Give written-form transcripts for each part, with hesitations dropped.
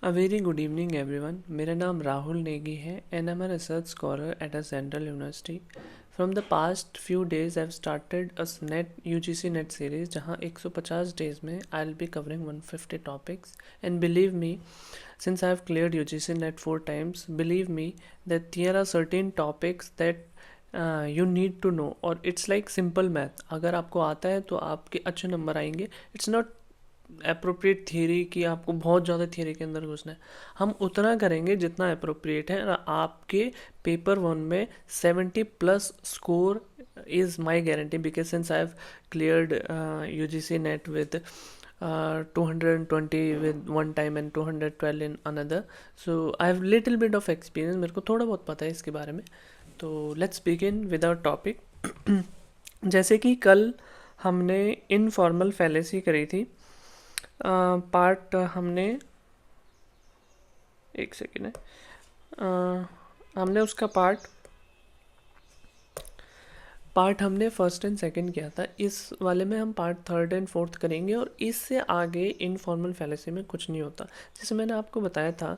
A very good evening everyone. मेरा नाम राहुल नेगी है and I'm a research scholar at a central university. From the past few days I've started a net UGC net series जहाँ 150 days में I'll be covering 150 topics and believe me, since I've cleared UGC net 4 times, believe me that there are certain topics that you need to know और it's like simple math. अगर आपको आता है तो आपके अच्छे नंबर आएंगे. It's not अप्रोप्रिएट थियरी कि आपको बहुत ज़्यादा थियरी के अंदर घुसना है. हम उतना करेंगे जितना अप्रोप्रिएट है. आपके पेपर 1 में 70 plus score is my guarantee because since I have cleared UGC net with 220 with one time and 212 in another. So I have little bit of experience. मेरे को थोड़ा बहुत पता है इसके बारे में. तो let's begin with our topic. जैसे कि कल हमने इनफॉर्मल फैलेसी करी थी. पार्ट हमने एक सेकेंड है. हमने उसका पार्ट हमने फर्स्ट एंड सेकंड किया था. इस वाले में हम पार्ट थर्ड एंड फोर्थ करेंगे और इससे आगे इनफॉर्मल फैलेसी में कुछ नहीं होता. जैसे मैंने आपको बताया था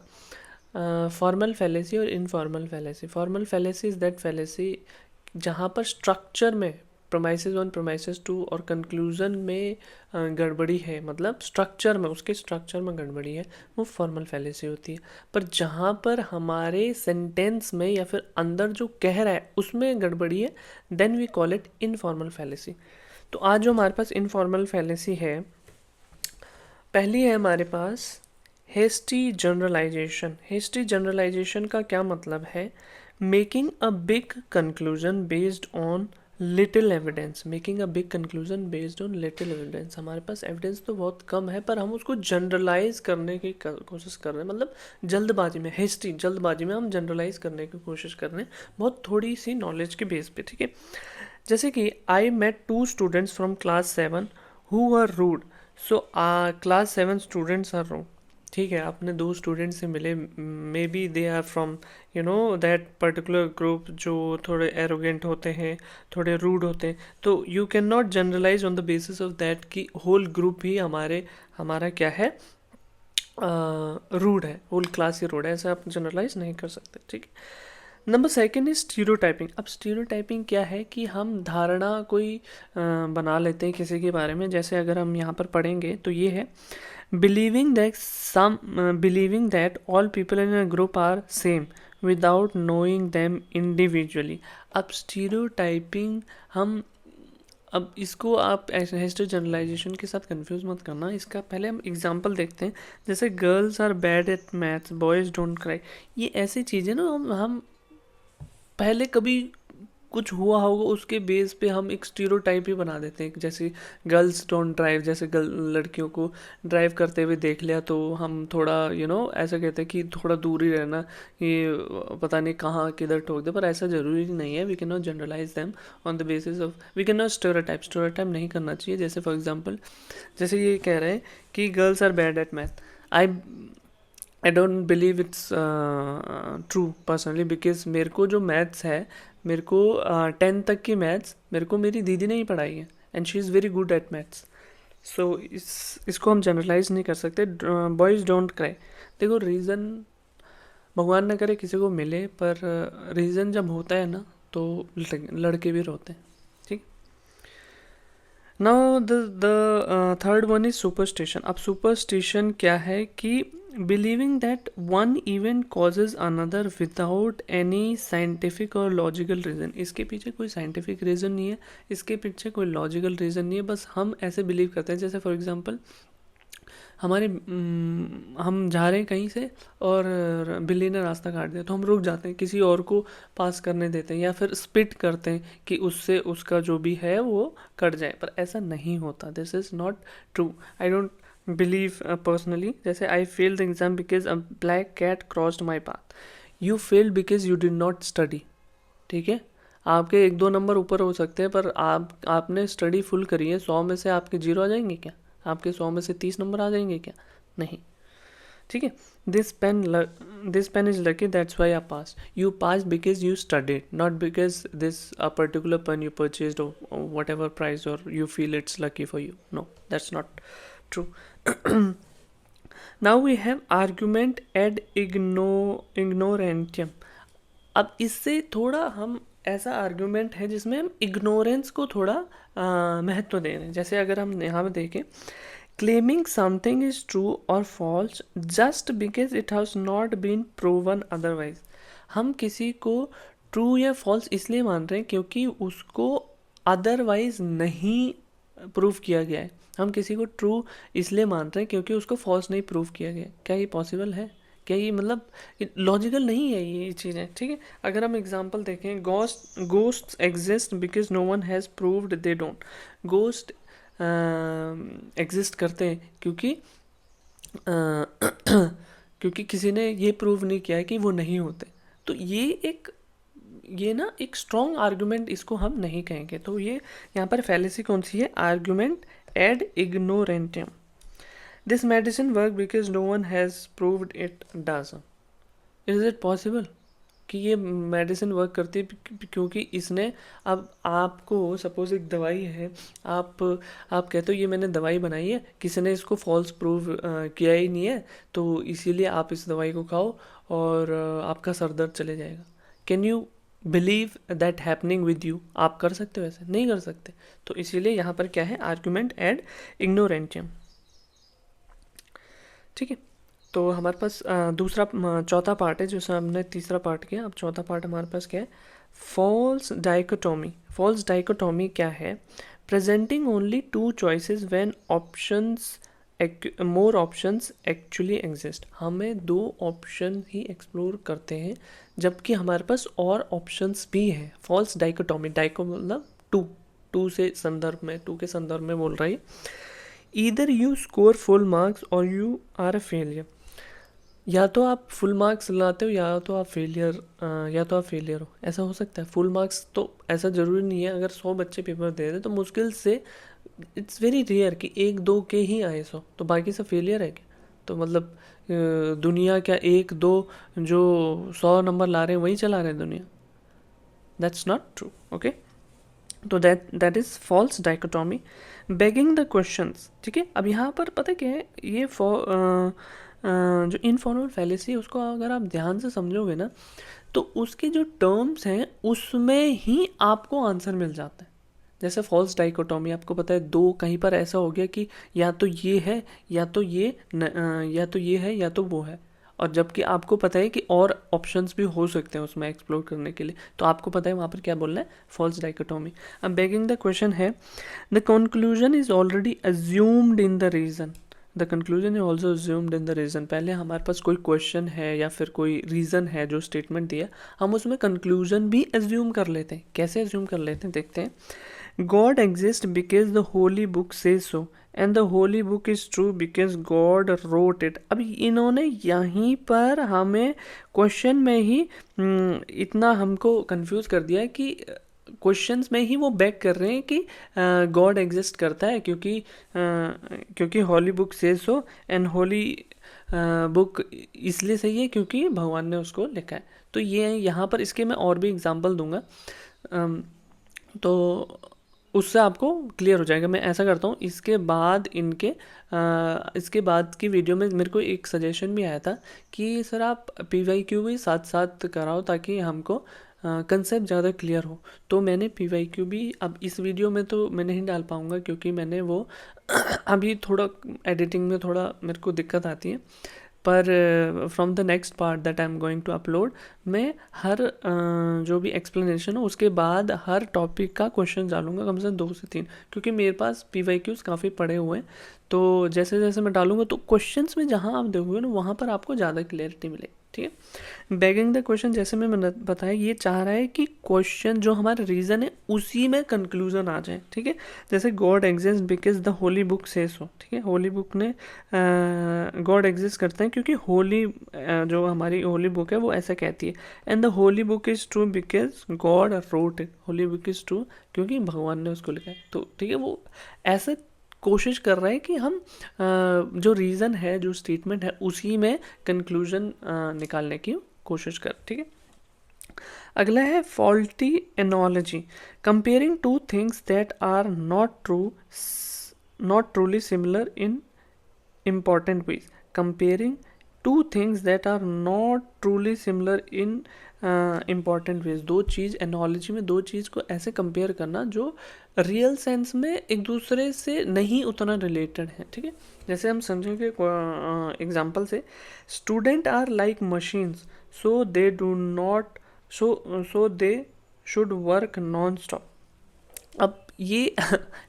फॉर्मल फैलेसी और informal fallacy. Formal fallacy is that fallacy जहाँ पर स्ट्रक्चर में प्रोमाइसेस 1 प्रोमाइसेस 2 और कंक्लूजन में गड़बड़ी है, मतलब स्ट्रक्चर में, उसके स्ट्रक्चर में गड़बड़ी है, वो फॉर्मल फैलेसी होती है. पर जहाँ पर हमारे सेंटेंस में या फिर अंदर जो कह रहा है उसमें गड़बड़ी है, then we call it informal fallacy. तो आज जो हमारे पास इनफॉर्मल फैलेसी है, पहली है हमारे पास हेस्टी जनरलाइजेशन. हेस्टी जनरलाइजेशन का क्या मतलब है? Making a big conclusion based on little evidence. Making a big conclusion based on little evidence. हमारे पास एविडेंस तो बहुत कम है पर हम उसको जनरलाइज करने की कोशिश कर रहे हैं. मतलब जल्दबाजी में, हेस्टी जल्दबाजी में हम जनरलाइज करने की कोशिश कर रहे हैं बहुत थोड़ी सी नॉलेज के बेस पे. ठीक है, जैसे कि I met 2 students from class 7 who are rude. So class 7 students are rude. ठीक है, आपने 2 स्टूडेंट से मिले, may be they are from that particular group जो थोड़े एरोगेंट होते हैं, थोड़े रूड होते हैं. तो you can not generalise on the basis of that कि होल ग्रुप ही हमारा क्या है, रूड है, होल क्लास ही रूड है. ऐसा आप जनरलाइज नहीं कर सकते. ठीक है. Number second is stereotyping. अब स्टीरियोटाइपिंग क्या है कि हम धारणा कोई बना लेते हैं किसी के बारे में. जैसे अगर हम यहाँ पर पढ़ेंगे तो ये है believing that all people in a group are same without knowing them individually. अब स्टीरियोटाइपिंग हम, अब इसको आप हेस्टी जनरलाइजेशन के साथ कंफ्यूज मत करना. इसका पहले हम एग्जांपल देखते हैं. जैसे girls are bad at maths, boys don't cry. ये ऐसी चीज़ें ना हम पहले कभी कुछ हुआ होगा उसके बेस पे हम एक स्टीरियोटाइप ही बना देते हैं. जैसे गर्ल्स डोंट ड्राइव, जैसे लड़कियों को ड्राइव करते हुए देख लिया तो हम थोड़ा ऐसा कहते हैं कि थोड़ा दूर ही रहना, ये पता नहीं कहाँ किधर ठोक दे. पर ऐसा ज़रूरी नहीं है. We can not generalise them on the basis of, we can not stereotype नहीं करना चाहिए. जैसे फॉर एग्जाम्पल, जैसे ये कह रहे हैं कि girls are bad at math. I don't believe it's true personally because मेरे को जो मैथ्स है, मेरे को 10 तक की मैथ्स मेरे को मेरी दीदी ने ही पढ़ाई है and she is very good at maths. So इसको हम जनरलाइज नहीं कर सकते. Boys don't cry. देखो, रीज़न भगवान ना करे किसी को मिले, पर रीज़न जब होता है ना तो लड़के भी रोते हैं. ठीक. Now the third one is superstition. अब सुपरस्टिशन क्या है कि believing that one event causes another without any scientific और लॉजिकल रीज़न. इसके पीछे कोई साइंटिफिक रीज़न नहीं है, इसके पीछे कोई लॉजिकल रीज़न नहीं है. बस हम ऐसे बिलीव करते हैं. जैसे फॉर एग्जांपल, हम जा रहे हैं कहीं से और बिल्ली ने रास्ता काट दिया तो हम रुक जाते हैं, किसी और को पास करने देते हैं या फिर स्पिट करते हैं कि उससे उसका जो भी है वो कट जाए. पर ऐसा नहीं होता. This is not true. I don't believe personally. जैसे I fail the exam because a black cat crossed my path. You fail because you did not study. ठीक है, आपके 1-2 नंबर ऊपर हो सकते हैं पर आपने स्टडी फुल करी है. 100 में से आपके 0 आ जाएंगे क्या? आपके 100 में से 30 नंबर आ जाएंगे क्या? नहीं. ठीक है. This pen is lucky, that's why I pass. You pass because you studied, not because this a particular pen you purchased whatever price और you feel it's lucky for you. No, that's not true. Now we have argument ad ignorantiam. अब इससे थोड़ा हम ऐसा argument है जिसमें हम ignorance को थोड़ा महत्व दे रहे हैं। जैसे अगर हम यहाँ पे देखें, क्लेमिंग समथिंग इज ट्रू और false just because it has not been proven otherwise. हम किसी को ट्रू या फॉल्स इसलिए मान रहे हैं क्योंकि उसको अदरवाइज नहीं प्रूव किया गया है। हम किसी को ट्रू इसलिए मान रहे हैं क्योंकि उसको फॉल्स नहीं प्रूव किया गया। क्या ये पॉसिबल है? क्या ये मतलब लॉजिकल नहीं है ये चीज़ें? ठीक है, अगर हम एग्जांपल देखें, ghosts exist because no one has proved they don't. Ghost exist करते हैं क्योंकि क्योंकि किसी ने ये प्रूव नहीं किया है कि वो नहीं होते। तो ये ना एक स्ट्रॉन्ग आर्गुमेंट इसको हम नहीं कहेंगे। तो ये यहाँ पर फैलेसी कौन सी है? Argument ad ignorantiam. This medicine work because no one has proved it does. Is it possible कि ये मेडिसिन वर्क करती है क्योंकि इसने, अब आपको सपोज एक दवाई है, आप कहते हो ये मैंने दवाई बनाई है, किसी ने इसको फॉल्स प्रूव किया ही नहीं है, तो इसीलिए आप इस दवाई को खाओ और आपका सर दर्द चले जाएगा। Can you believe that happening with you? आप कर सकते हो ऐसे? नहीं कर सकते। तो इसीलिए यहाँ पर क्या है? Argument ad ignorantiam. ठीक है, तो हमारे पास चौथा पार्ट है, जैसे हमने तीसरा पार्ट किया, अब चौथा पार्ट हमारे पास क्या है? False dichotomy. फॉल्स डाइकोटोमी क्या है? Presenting only two choices when options more options actually exist. हमें दो ऑप्शन ही एक्सप्लोर करते हैं जबकि हमारे पास और ऑप्शंस भी हैं। फॉल्स डाइकोटोमी, डाइको मतलब टू से संदर्भ में, टू के संदर्भ में बोल रहा है। Either you score full marks और यू आर अ फेलियर। या तो आप फुल मार्क्स लाते हो या तो आप फेलियर हो। ऐसा हो सकता है। फुल मार्क्स तो ऐसा ज़रूरी नहीं है। अगर 100 बच्चे पेपर दे रहे तो मुश्किल से, इट्स वेरी रेयर कि 1-2 के ही आए 100, तो बाकी सब फेलियर है क्या? तो मतलब दुनिया क्या 1-2 जो 100 नंबर ला रहे हैं वही चला रहे हैं दुनिया? That's not true. ओके, तो that is false dichotomy. Begging the questions. ठीक है, अब यहाँ पर पता क्या है, ये जो इनफॉर्मल फैलेसी है उसको अगर आप ध्यान से समझोगे ना तो उसके जो टर्म्स हैं उसमें ही आपको आंसर मिल जाता है। जैसे फॉल्स डाइकोटोमी, आपको पता है दो, कहीं पर ऐसा हो गया कि या तो ये है या तो ये या तो ये है या तो वो है, और जबकि आपको पता है कि और ऑप्शंस भी हो सकते हैं उसमें एक्सप्लोर करने के लिए, तो आपको पता है वहाँ पर क्या बोलना है? False dichotomy. अब बेगिंग द क्वेश्चन है, the conclusion is already assumed in the reason. The conclusion is also assumed in the reason. पहले हमारे पास कोई क्वेश्चन है या फिर कोई रीज़न है जो स्टेटमेंट दिया, हम उसमें कंक्लूजन भी अज्यूम कर लेते हैं। कैसे अज्यूम कर लेते हैं देखते हैं। God exists because the holy book says so and the holy book is true because God wrote it। अब इन्होंने यहीं पर हमें क्वेश्चन में ही इतना हमको कंफ्यूज कर दिया है कि क्वेश्चंस में ही वो बैक कर रहे हैं कि गॉड एग्जिस्ट करता है क्योंकि Holi book says so, and Holi book इसलिए सही है क्योंकि भगवान ने उसको लिखा है। तो ये यहाँ पर इसके मैं और भी एग्जांपल दूंगा, तो उससे आपको क्लियर हो जाएगा। मैं ऐसा करता हूँ, इसके बाद की वीडियो में मेरे को एक सजेशन भी आया था कि सर आप PYQ भी साथ साथ कराओ ताकि हमको कंसेप्ट ज़्यादा क्लियर हो। तो मैंने PYQ भी, अब इस वीडियो में तो मैं नहीं डाल पाऊँगा क्योंकि मैंने वो अभी थोड़ा एडिटिंग में थोड़ा मेरे को दिक्कत आती है, पर from the next part that I am going to upload, मैं हर जो भी एक्सप्लेनेशन हो उसके बाद हर टॉपिक का क्वेश्चन डालूंगा, कम से कम 2 से 3, क्योंकि मेरे पास PYQs काफ़ी पड़े हुए हैं। तो जैसे जैसे मैं डालूंगा तो क्वेश्चंस में जहाँ आप देखोगे ना वहाँ पर आपको ज़्यादा क्लैरिटी मिलेगी। ठीक है, बेगिंग द क्वेश्चन, जैसे मैंने बताया, ये चाह रहा है कि क्वेश्चन जो हमारा रीज़न है उसी में कंक्लूजन आ जाए। ठीक है, जैसे God exist because the Holi book से सो। ठीक है, होली बुक ने गॉड एग्जिस्ट करते हैं क्योंकि होली जो हमारी होली बुक है वो ऐसा कहती है, and the Holi book is true because God wrote it. Holi book is true क्योंकि भगवान ने उसको लिखा है। तो ठीक है, वो ऐसे कोशिश कर रहा है कि हम जो रीज़न है, जो स्टेटमेंट है, उसी में कंक्लूजन निकालने की कोशिश कर। ठीक है, अगला है faulty analogy, comparing two things that are not truly similar in important ways. Comparing two things that are not truly similar in important ways. दो चीज़, एनोलॉजी में दो चीज़ को ऐसे कंपेयर करना जो रियल सेंस में एक दूसरे से नहीं उतना रिलेटेड है, ठीक है। जैसे हम समझेंगे एग्जांपल से, student are like machines so they do not so they should work non stop. अब ये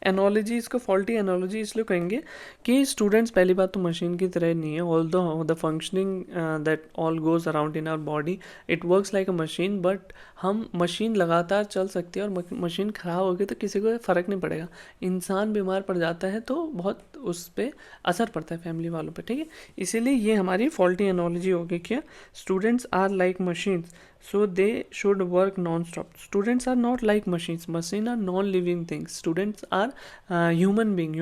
एनोलॉजी, इसको फॉल्टी एनोलॉजी इसलिए कहेंगे कि स्टूडेंट्स पहली बात तो मशीन की तरह नहीं है। All the functioning that all goes around in our body, it works like a machine, but हम मशीन लगातार चल सकती है और मशीन ख़राब होगी तो किसी को फ़र्क नहीं पड़ेगा। इंसान बीमार पड़ जाता है तो बहुत उस पर असर पड़ता है फैमिली वालों पे, ठीक है। इसीलिए ये हमारी फॉल्टी एनोलॉजी होगी क्या, students are like machines so they should work non-stop. Students are not like machines. Machines are non-living things. Students are human being.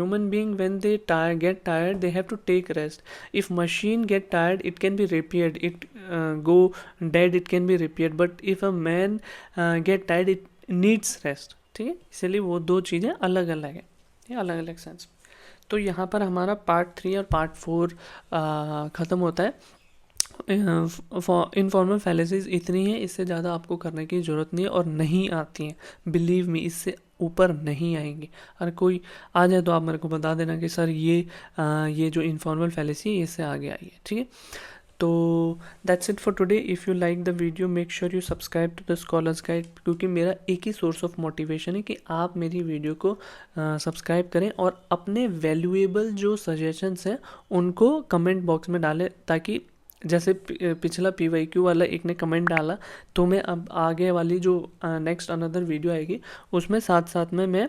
When they get tired, they have to take rest. If machine get tired, it can be repaired. It go dead, it can be repaired. But if a man get tired, it needs rest. ठीक है, इसलिए वो दो चीज़ें अलग अलग है, ये अलग अलग सेंस। तो यहाँ पर हमारा पार्ट 3 और पार्ट 4 ख़त्म होता है। इनफॉर्मल फैलेसीज इतनी है, इससे ज़्यादा आपको करने की ज़रूरत नहीं है और नहीं आती हैं, बिलीव मी, इससे ऊपर नहीं आएंगी। अगर कोई आ जाए तो आप मेरे को बता देना कि सर ये जो इनफॉर्मल फैलेसी है इससे आगे आई है, ठीक है। तो that's it for today. If you like the video make sure you subscribe to the scholars guide, क्योंकि मेरा एक ही सोर्स ऑफ मोटिवेशन है कि आप मेरी वीडियो को सब्सक्राइब करें और अपने वैल्यूएबल जो सजेशंस हैं उनको कमेंट बॉक्स में डालें, ताकि जैसे पिछला PYQ वाला एक ने कमेंट डाला तो मैं अब आगे वाली जो नेक्स्ट अनदर वीडियो आएगी उसमें साथ साथ में मैं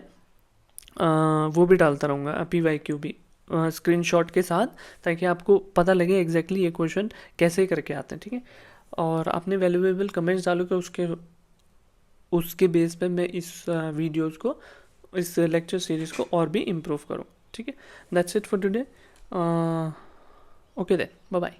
वो भी डालता रहूँगा, PYQ भी स्क्रीनशॉट के साथ, ताकि आपको पता लगे एग्जैक्टली ये क्वेश्चन कैसे करके आते हैं, ठीक है। और आपने वैल्यूएबल कमेंट्स डालोगे, उसके बेस पे मैं इस वीडियोज़ को, इस लेक्चर सीरीज़ को और भी इम्प्रूव करूँ, ठीक है। That's it for today. Okay then, bye bye.